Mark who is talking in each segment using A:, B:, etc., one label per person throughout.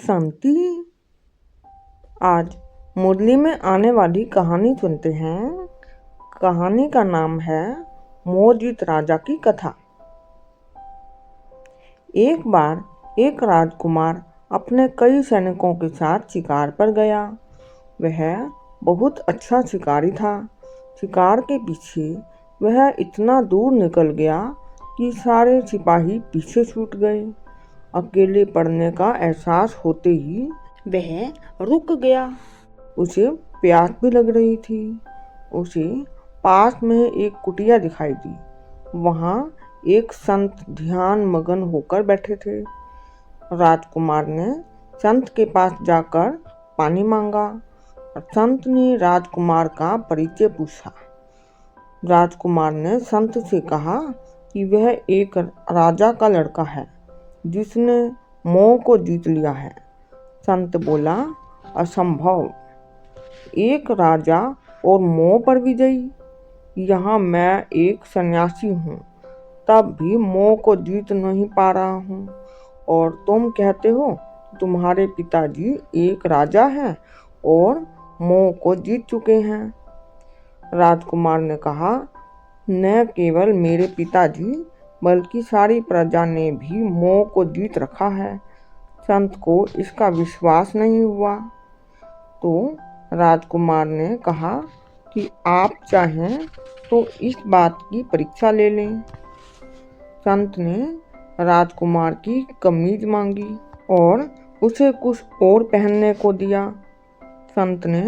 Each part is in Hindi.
A: शांति। आज मुरली में आने वाली कहानी सुनते हैं। कहानी का नाम है मोहजित राजा की कथा। एक बार एक राजकुमार अपने कई सैनिकों के साथ शिकार पर गया। वह बहुत अच्छा शिकारी था। शिकार के पीछे वह इतना दूर निकल गया कि सारे सिपाही पीछे छूट गए। अकेले पड़ने का एहसास होते ही वह रुक गया। उसे प्यास भी लग रही थी। उसे पास में एक कुटिया दिखाई दी। वहाँ एक संत ध्यान मगन होकर बैठे थे। राजकुमार ने संत के पास जाकर पानी मांगा। संत ने राजकुमार का परिचय पूछा। राजकुमार ने संत से कहा कि वह एक राजा का लड़का है जिसने मोह को जीत लिया है। संत बोला, असंभव, एक राजा और मोह पर विजयी? यहाँ मैं एक सन्यासी हूँ, तब भी मोह को जीत नहीं पा रहा हूँ, और तुम कहते हो तुम्हारे पिताजी एक राजा हैं और मोह को जीत चुके हैं। राजकुमार ने कहा, न केवल मेरे पिताजी बल्कि सारी प्रजा ने भी मोह को जीत रखा है। संत को इसका विश्वास नहीं हुआ। तो राजकुमार ने कहा कि आप चाहें तो इस बात की परीक्षा ले लें। संत ने राजकुमार की कमीज मांगी और उसे कुछ और पहनने को दिया। संत ने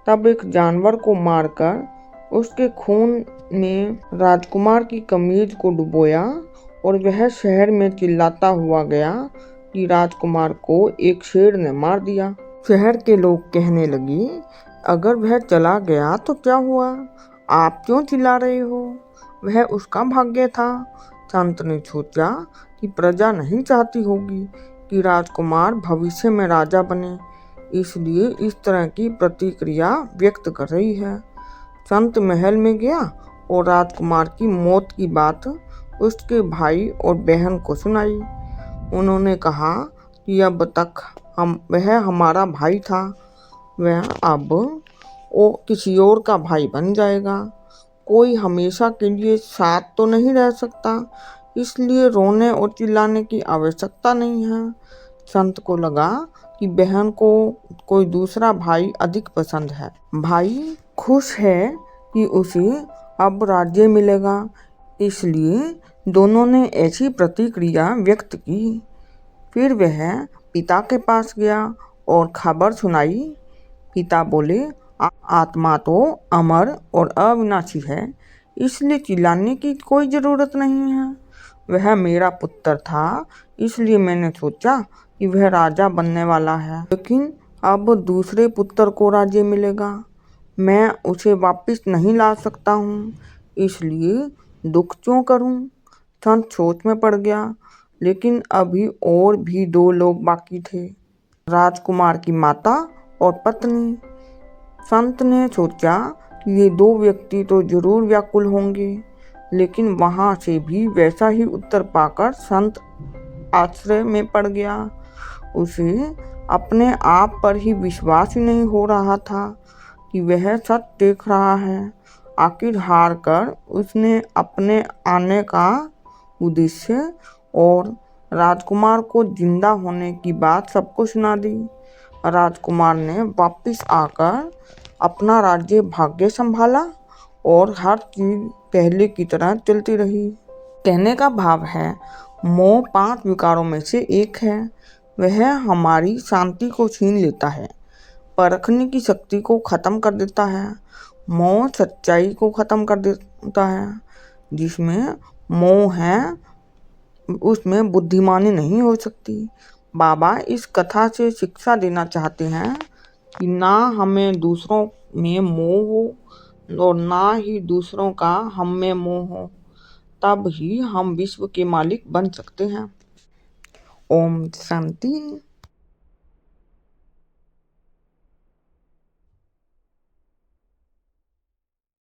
A: तब एक जानवर को मारकर उसके खून में राजकुमार की कमीज को डुबोया और वह शहर में चिल्लाता हुआ गया कि राजकुमार को एक शेर ने मार दिया। शहर के लोग कहने लगे, अगर वह चला गया तो क्या हुआ? आप क्यों चिल्ला रहे हो? वह उसका भाग्य था। संत ने सोचा कि प्रजा नहीं चाहती होगी कि राजकुमार भविष्य में राजा बने, इसलिए इस तरह की प्रतिक्रिया व्यक्त कर रही है। संत महल में गया और राजकुमार की मौत की बात उसके भाई और बहन को सुनाई। उन्होंने कहा कि अब तक वह हमारा भाई था, वह अब वो किसी और का भाई बन जाएगा। कोई हमेशा के लिए साथ तो नहीं रह सकता, इसलिए रोने और चिल्लाने की आवश्यकता नहीं है। संत को लगा कि बहन को कोई दूसरा भाई अधिक पसंद है। भाई खुश है कि उसे अब राज्य मिलेगा, इसलिए दोनों ने ऐसी प्रतिक्रिया व्यक्त की। फिर वह पिता के पास गया और खबर सुनाई। पिता बोले, आत्मा तो अमर और अविनाशी है, इसलिए चिल्लाने की कोई ज़रूरत नहीं है। वह मेरा पुत्र था, इसलिए मैंने सोचा कि वह राजा बनने वाला है, लेकिन अब दूसरे पुत्र को राज्य मिलेगा। मैं उसे वापस नहीं ला सकता हूँ, इसलिए दुख क्यों करूँ? संत सोच में पड़ गया, लेकिन अभी और भी 2 लोग बाकी थे, राजकुमार की माता और पत्नी। संत ने सोचा कि ये 2 व्यक्ति तो जरूर व्याकुल होंगे, लेकिन वहाँ से भी वैसा ही उत्तर पाकर संत आश्चर्य में पड़ गया। उसे अपने आप पर ही विश्वास ही नहीं हो रहा था कि वह सच देख रहा है। आखिर हार कर उसने अपने आने का उद्देश्य और राजकुमार को जिंदा होने की बात सबको सुना दी। राजकुमार ने वापस आकर अपना राज्य भाग्य संभाला और हर चीज पहले की तरह चलती रही। कहने का भाव है, मोह 5 विकारों में से एक है। वह हमारी शांति को छीन लेता है, परखने की शक्ति को खत्म कर देता है। मोह सच्चाई को खत्म कर देता है। जिसमें मोह है उसमें बुद्धिमानी नहीं हो सकती। बाबा इस कथा से शिक्षा देना चाहते हैं कि ना हमें दूसरों में मोह हो और ना ही दूसरों का हम में मोह हो, तब ही हम विश्व के मालिक बन सकते हैं। ओम शांति।